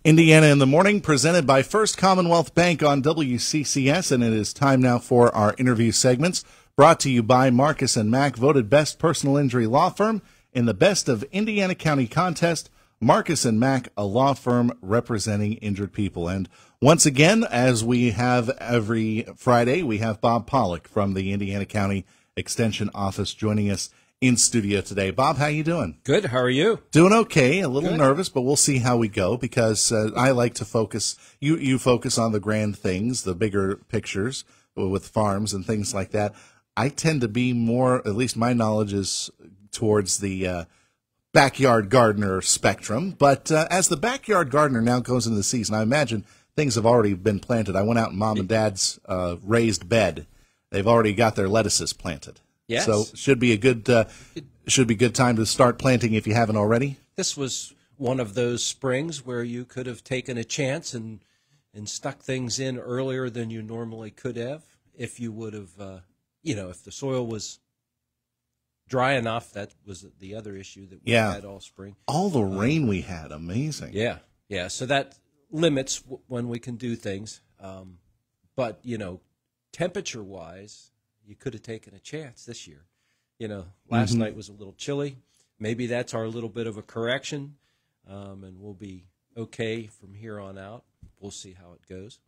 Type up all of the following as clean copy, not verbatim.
Indiana in the Morning, presented by First Commonwealth Bank on WCCS, and it is time now for our interview segments, brought to you by Marcus & Mack, voted best personal injury law firm in the Best of Indiana County contest. Marcus & Mack, a law firm representing injured people. And once again, as we have every Friday, we have Bob Pollock from the Indiana County Extension Office joining us in studio today. Bob, how you doing? Good. How are you? Doing okay. A little Good. Nervous, but we'll see how we go because I like to focus. You focus on the grand things, the bigger pictures with farms and things like that. I tend to be more, at least my knowledge is towards the backyard gardener spectrum. But as the backyard gardener now goes into the season, I imagine things have already been planted. I went out in Mom and Dad's raised bed. They've already got their lettuces planted. Yes. So should be a good time to start planting if you haven't already. This was one of those springs where you could have taken a chance and stuck things in earlier than you normally could have if you would have, if the soil was dry enough. That was the other issue that we had all spring. All the rain we had, amazing. Yeah. So that limits when we can do things. But, temperature-wise, you could have taken a chance this year. Last night was a little chilly. Maybe that's our little bit of a correction, and we'll be okay from here on out. We'll see how it goes.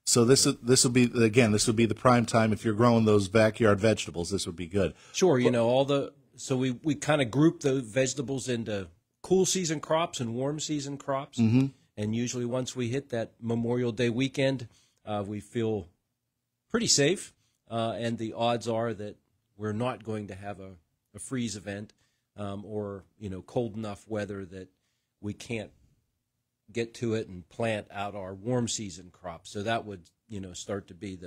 So this will be the prime time if you're growing those backyard vegetables. This would be good. Sure, so we kind of group the vegetables into cool season crops and warm season crops, and usually once we hit that Memorial Day weekend, we feel pretty safe. And the odds are that we're not going to have a freeze event or, cold enough weather that we can't get to it and plant out our warm season crops. So that would, start to be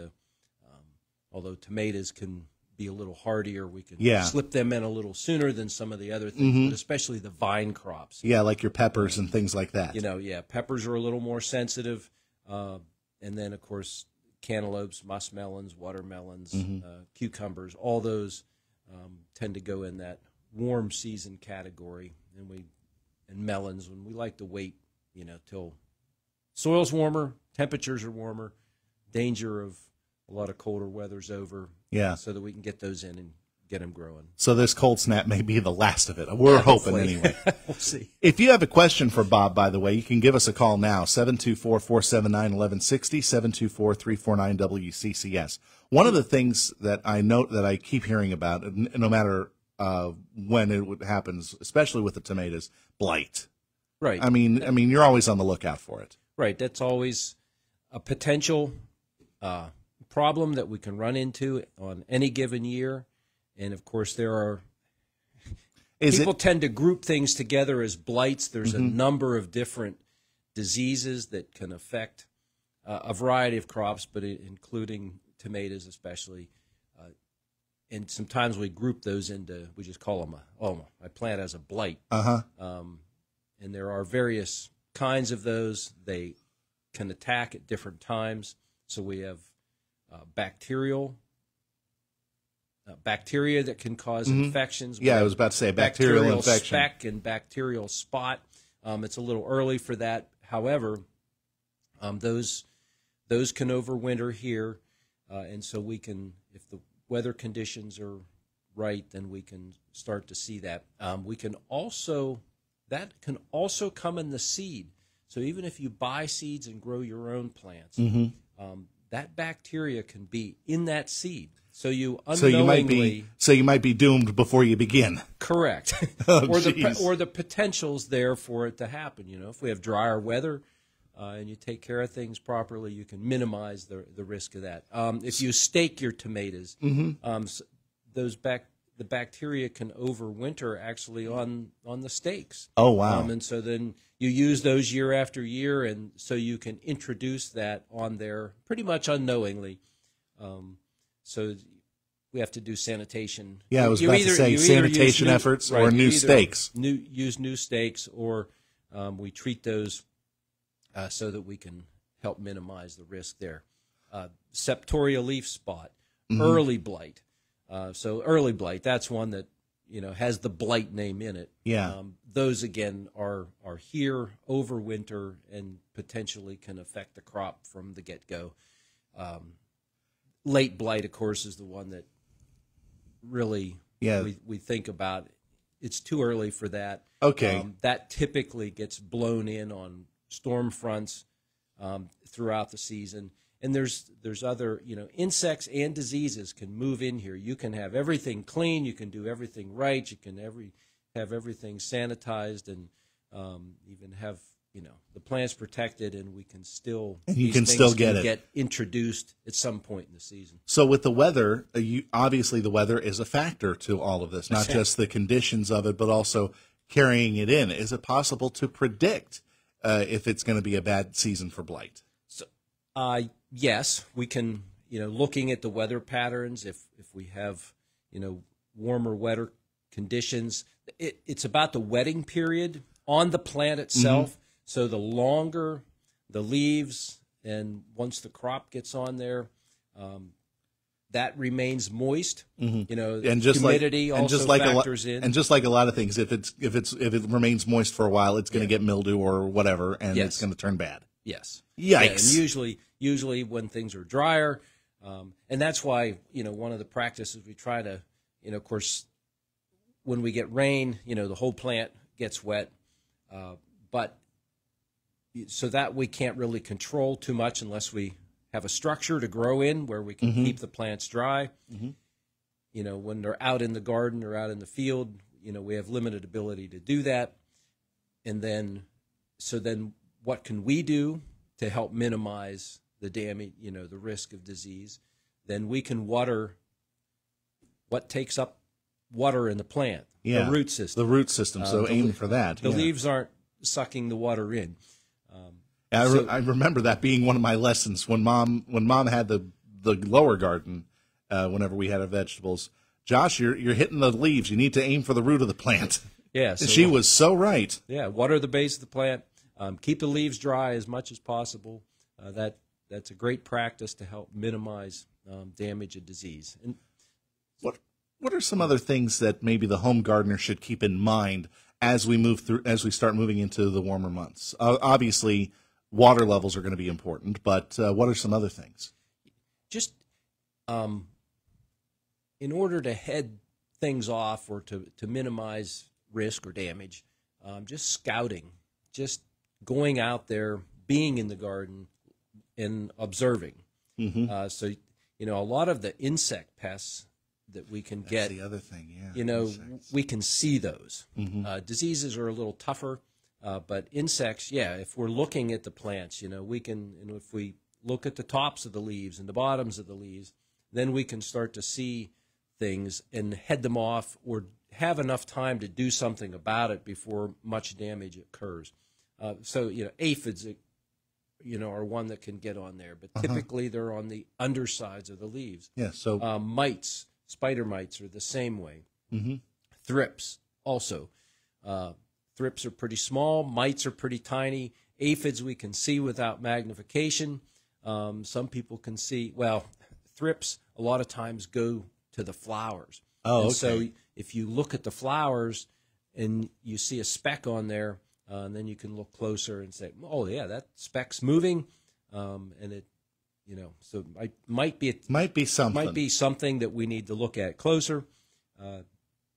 although tomatoes can be a little hardier, we can slip them in a little sooner than some of the other things, but especially the vine crops. Yeah, like your peppers and things like that. Peppers are a little more sensitive. And then, of course, cantaloupes, muskmelons, watermelons, cucumbers, all those tend to go in that warm season category. And melons, when we like to wait, till soil's warmer, temperatures are warmer, danger of a lot of colder weather's over, so that we can get those in and get them growing. So this cold snap may be the last of it. We're hoping anyway. We'll see. If you have a question for Bob, by the way, you can give us a call now, 724-479-1160, 724-349-WCCS. One of the things that I note that I keep hearing about, no matter when it happens, especially with the tomatoes, blight. Right. I mean, you're always on the lookout for it. Right. That's always a potential problem that we can run into on any given year. And, of course, people tend to group things together as blights. There's a number of different diseases that can affect a variety of crops, but including tomatoes especially. And sometimes we group those into, we just call them, I plant as a blight. And there are various kinds of those. They can attack at different times. So we have bacteria that can cause infections. Yeah, I was about to say bacterial infection. Speck and bacterial spot. It's a little early for that. However, those can overwinter here, and so we can, if the weather conditions are right, then we can start to see that. That can also come in the seed. So even if you buy seeds and grow your own plants, that bacteria can be in that seed. So you unknowingly, so you might be doomed before you begin. Correct. Or the potential's there for it to happen. If we have drier weather and you take care of things properly, you can minimize the risk of that. If you stake your tomatoes, the bacteria can overwinter actually on the stakes. Oh, wow. And so then you use those year after year, and so you can introduce that on there pretty much unknowingly. So we have to do sanitation. Yeah, I was about to say sanitation efforts or new stakes. Use new stakes, or we treat those so that we can help minimize the risk there. Septoria leaf spot, early blight. So early blight, that's one that has the blight name in it. Yeah. Those again are here over winter and potentially can affect the crop from the get-go. Late blight, of course, is the one that really we think about. It's too early for that. Okay. That typically gets blown in on storm fronts throughout the season. And there's other, insects and diseases can move in here. You can have everything clean. You can do everything right. You can have everything sanitized and even have, the plants protected, and we can still get introduced at some point in the season. So with the weather, obviously the weather is a factor to all of this, not just the conditions of it, but also carrying it in. Is it possible to predict if it's going to be a bad season for blight? So, yes, we can. Looking at the weather patterns, if we have warmer, wetter conditions, it's about the wetting period on the plant itself. Mm-hmm. So the longer the leaves, and once the crop gets on there, that remains moist. Mm-hmm. And just humidity also factors in. And just like a lot of things, if it remains moist for a while, it's going to get mildew or whatever, and it's going to turn bad. Yes. Yikes. Yeah, and usually when things are drier, and that's why one of the practices we try to, of course, when we get rain, the whole plant gets wet, but so that we can't really control too much unless we have a structure to grow in where we can keep the plants dry. Mm-hmm. When they're out in the garden or out in the field, we have limited ability to do that. And then what can we do to help minimize the damage, the risk of disease? Then we can water what takes up water in the plant, the root system. The root system, so aim for that. The leaves aren't sucking the water in. I remember that being one of my lessons when mom had the lower garden. Whenever we had our vegetables, Josh, you're hitting the leaves. You need to aim for the root of the plant. Yeah, so, she was so right. Yeah, water the base of the plant. Keep the leaves dry as much as possible. That's a great practice to help minimize damage and disease. And what are some other things that maybe the home gardener should keep in mind as we start moving into the warmer months? Obviously, water levels are going to be important, but what are some other things? Just in order to head things off or to minimize risk or damage, just scouting, just going out there, being in the garden, and observing. Mm-hmm. So, a lot of the insect pests that we can get. That's the other thing, yeah. Insects. We can see those. Mm-hmm. Diseases are a little tougher, but insects, if we're looking at the plants, we can, and if we look at the tops of the leaves and the bottoms of the leaves, then we can start to see things and head them off or have enough time to do something about it before much damage occurs. So, aphids, are one that can get on there, but typically they're on the undersides of the leaves. Yeah. So mites, spider mites are the same way. Mm-hmm. Thrips also. Thrips are pretty small. Mites are pretty tiny. Aphids we can see without magnification. Some people can see. Well, thrips a lot of times go to the flowers. Oh, okay. So if you look at the flowers and you see a speck on there, and then you can look closer and say, "Oh, yeah, that speck's moving," and it, so it might be something that we need to look at closer.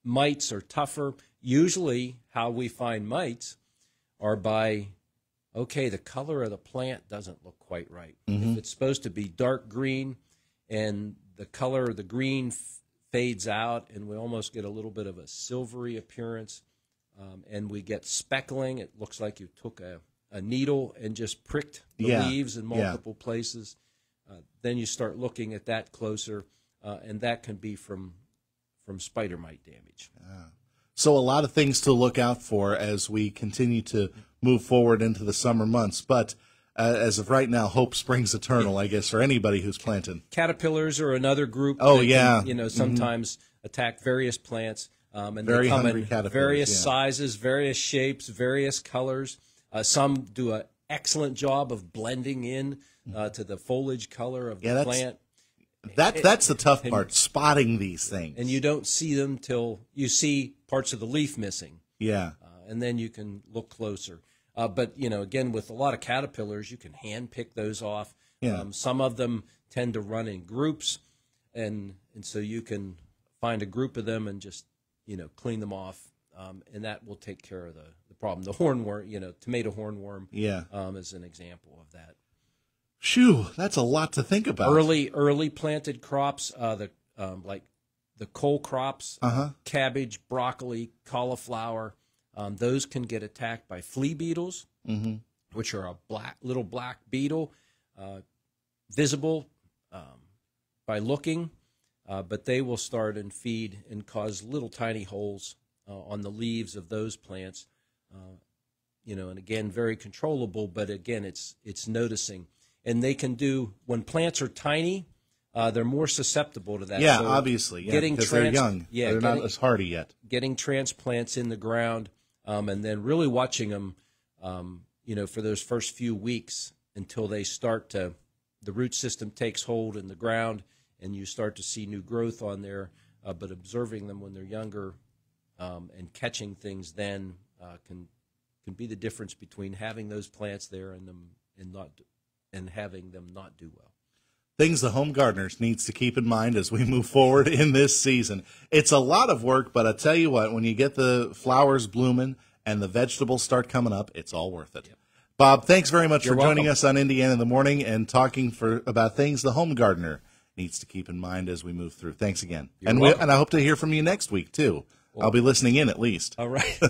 Mites are tougher. Usually, how we find mites are by, the color of the plant doesn't look quite right. Mm-hmm. If it's supposed to be dark green, and the color of the green fades out, and we almost get a little bit of a silvery appearance. And we get speckling. It looks like you took a needle and just pricked the leaves in multiple places. Then you start looking at that closer, and that can be from spider mite damage. So a lot of things to look out for as we continue to move forward into the summer months. But as of right now, hope springs eternal, I guess, for anybody who's planting. Caterpillars are another group. Oh, that yeah. Can, sometimes attack various plants. And Very they come hungry in caterpillars, various sizes, various shapes, various colors. Some do an excellent job of blending in to the foliage color of the plant. That's the tough part, spotting these things. And you don't see them till you see parts of the leaf missing. Yeah. And then you can look closer. But, again, with a lot of caterpillars, you can hand pick those off. Yeah. Some of them tend to run in groups, and so you can find a group of them and just, clean them off, and that will take care of the problem. The hornworm, tomato hornworm is an example of that. Phew, that's a lot to think about. Early planted crops, like the cole crops, cabbage, broccoli, cauliflower, those can get attacked by flea beetles, which are a little black beetle, visible by looking, but they will start and feed and cause little tiny holes on the leaves of those plants. And again, very controllable, but again, it's noticing. And they can do, when plants are tiny, they're more susceptible to that. Yeah, so obviously, because they're young. They're not as hardy yet. Getting transplants in the ground, and then really watching them, for those first few weeks until they start to, the root system takes hold in the ground, and you start to see new growth on there. But observing them when they're younger and catching things then can be the difference between having those plants there and having them not do well. Things the home gardeners needs to keep in mind as we move forward in this season. It's a lot of work, but I tell you what, when you get the flowers blooming and the vegetables start coming up, it's all worth it. Yep. Bob, thanks very much for joining us on Indiana in the Morning and talking about things the home gardener needs to keep in mind as we move through. Thanks again. And I hope to hear from you next week, too. Well, I'll be listening in at least. All right.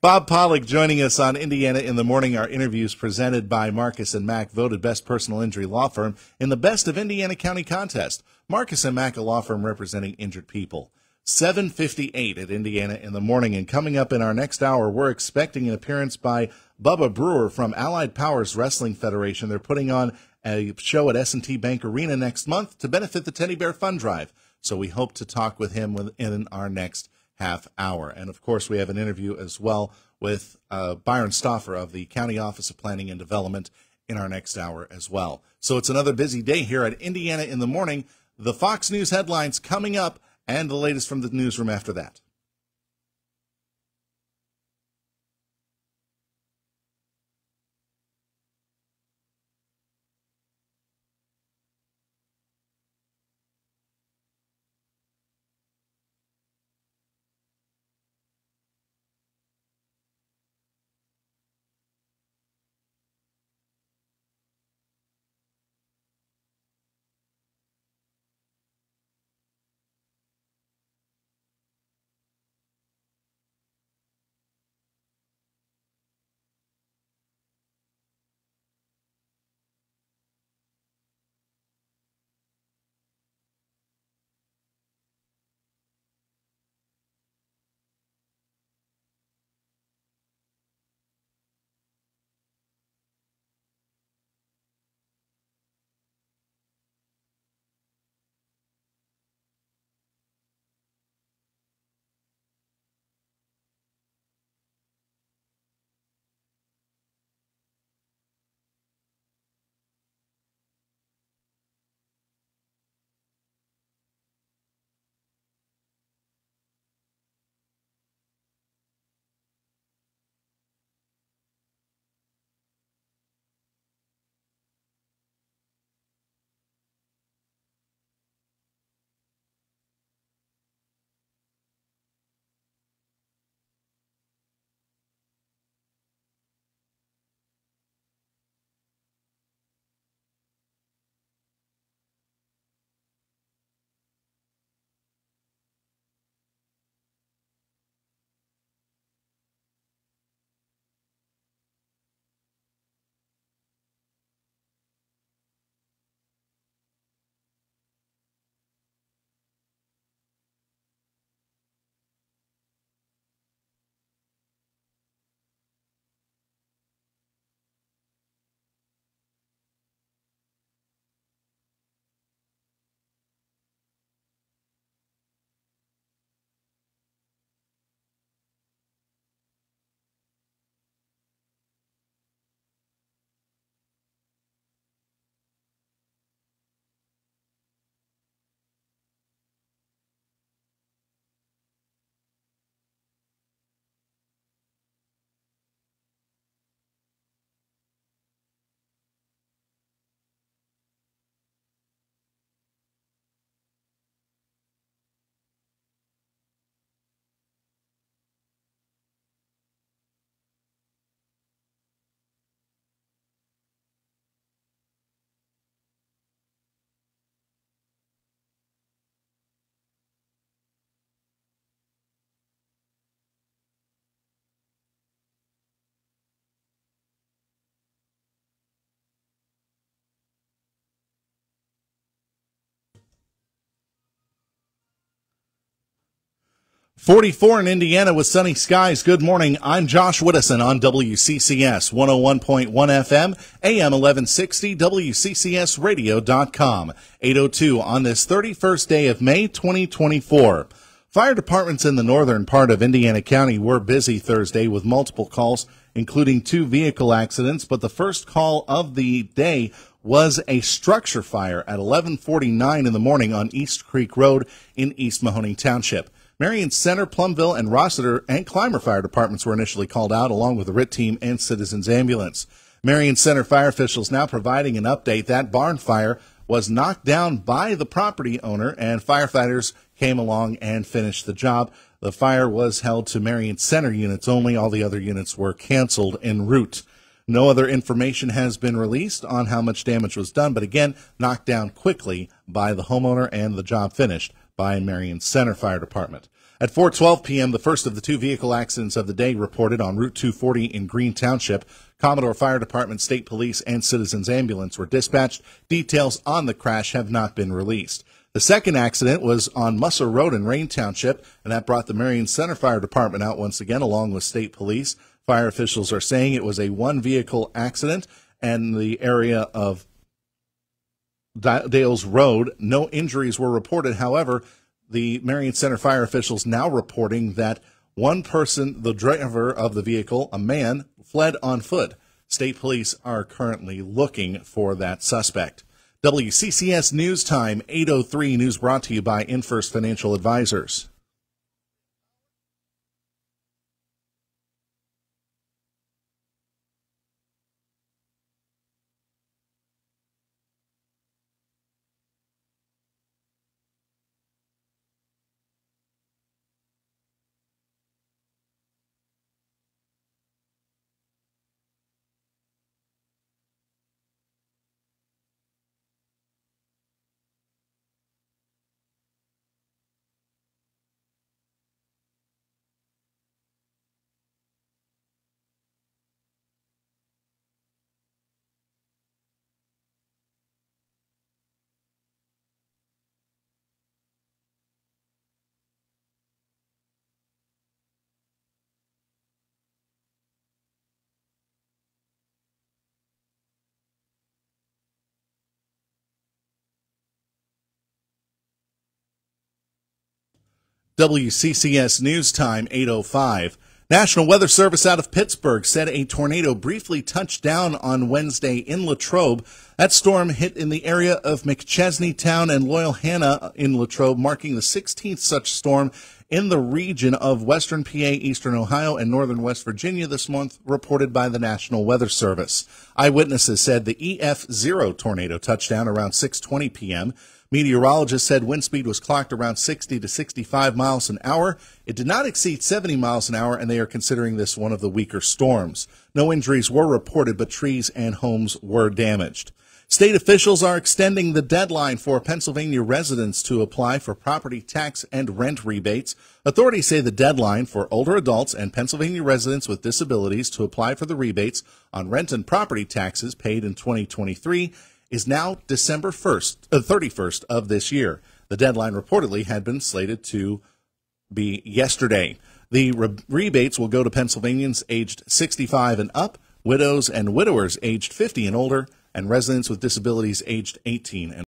Bob Pollock joining us on Indiana in the Morning. Our interviews presented by Marcus and Mack, voted best personal injury law firm in the Best of Indiana County contest. Marcus and Mack, a law firm representing injured people. 7:58 at Indiana in the Morning. And coming up in our next hour, we're expecting an appearance by Bubba Brewer from Allied Powers Wrestling Federation. They're putting on a show at S&T Bank Arena next month to benefit the Teddy Bear Fund Drive. So we hope to talk with him in our next half hour. And, of course, we have an interview as well with Byron Stauffer of the County Office of Planning and Development in our next hour as well. So it's another busy day here at Indiana in the Morning. The Fox News headlines coming up and the latest from the newsroom after that. 44 in Indiana with sunny skies. Good morning. I'm Josh Whittison on WCCS 101.1 FM, AM 1160, WCCSradio.com. 8:02 on this 31st day of May 2024. Fire departments in the northern part of Indiana County were busy Thursday with multiple calls, including 2 vehicle accidents, but the first call of the day was a structure fire at 11:49 in the morning on East Creek Road in East Mahoning Township. Marion Center, Plumville, and Rossiter and Clymer fire departments were initially called out, along with the RIT team and Citizens Ambulance. Marion Center fire officials now providing an update. That barn fire was knocked down by the property owner, and firefighters came along and finished the job. The fire was held to Marion Center units only. All the other units were canceled en route. No other information has been released on how much damage was done, but again, knocked down quickly by the homeowner and the job finished by Marion Center Fire Department. At 4:12 p.m., the first of the 2 vehicle accidents of the day reported on Route 240 in Greene Township. Commodore Fire Department, State Police, and Citizens Ambulance were dispatched. Details on the crash have not been released. The second accident was on Musser Road in Rain Township, and that brought the Marion Center Fire Department out once again, along with State Police. Fire officials are saying it was a 1-vehicle accident, and the area of Dales Road, no injuries were reported. However, the Marion Center fire officials now reporting that one person, the driver of the vehicle, a man, fled on foot. State police are currently looking for that suspect. WCCS News Time, 8:03. News brought to you by InFirst Financial Advisors. WCCS News Time, 8:05. National Weather Service out of Pittsburgh said a tornado briefly touched down on Wednesday in Latrobe. That storm hit in the area of McChesney Town and Loyal Hanna in Latrobe, marking the 16th such storm in the region of western PA, eastern Ohio, and northern West Virginia this month, reported by the National Weather Service. Eyewitnesses said the EF0 tornado touched down around 6:20 p.m. Meteorologists said wind speed was clocked around 60 to 65 miles an hour. It did not exceed 70 miles an hour, and they are considering this one of the weaker storms. No injuries were reported, but trees and homes were damaged. State officials are extending the deadline for Pennsylvania residents to apply for property tax and rent rebates. Authorities say the deadline for older adults and Pennsylvania residents with disabilities to apply for the rebates on rent and property taxes paid in 2023 is now December 31st of this year. The deadline reportedly had been slated to be yesterday. The rebates will go to Pennsylvanians aged 65 and up, widows and widowers aged 50 and older, and residents with disabilities aged 18 and